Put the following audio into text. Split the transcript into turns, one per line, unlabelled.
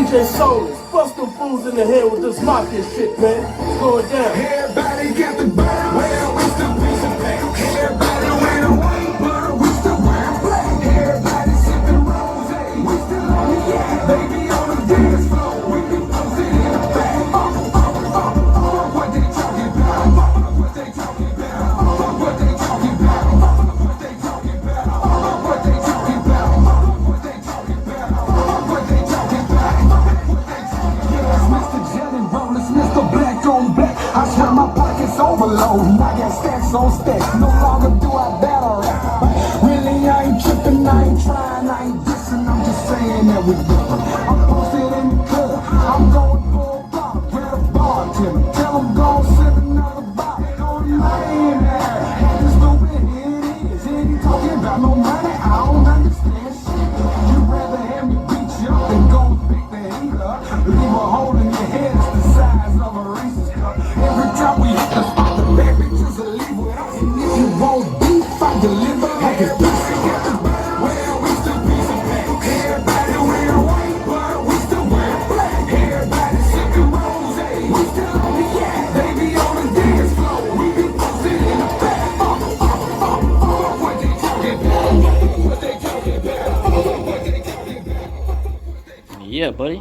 DJ Soulless, bust them fools in the head with this mafia shit, man. It's going down.
Everybody got the bird, well, we still piece of paper. Everybody wearing white, but we still wearing black. Everybody sipping rose, we still on the yak. Baby on the dance floor, we be posted in the back. What they talking about? What they talking about? What they talking about? What they talking about? What they talking about? What they talking about? What they talking about? Yes, Mr. Jelly Rollers, Mr. Black on Black. I swear my pockets overload. I got stacks on stacks. No longer do I battle rap. Really, I ain't tripping, I ain't trying, I ain't dissing. I'm just saying that we different. I'm posted in the club. I'm going for a bottle. Get a bartender. Tell him go sip another bottle. Don't lame there. Acting stupid, here it is. Ain't he talking about no money? I don't understand shit. You'd rather have me beat you up than go pick the heat up. Leave a hole in your head, it's the size of a Reese's cup. Every time we hit the spot, the bad bitches will leave with us. And if you want beef, I deliver like it's beef. Well, we still piece of paper. Everybody wearing white, but we still wearing black. Everybody sipping rose, we still on the yak. Baby on the dance floor, we be posted in the back. What they talking about? What they talking about? What they talking about?
Yeah, buddy.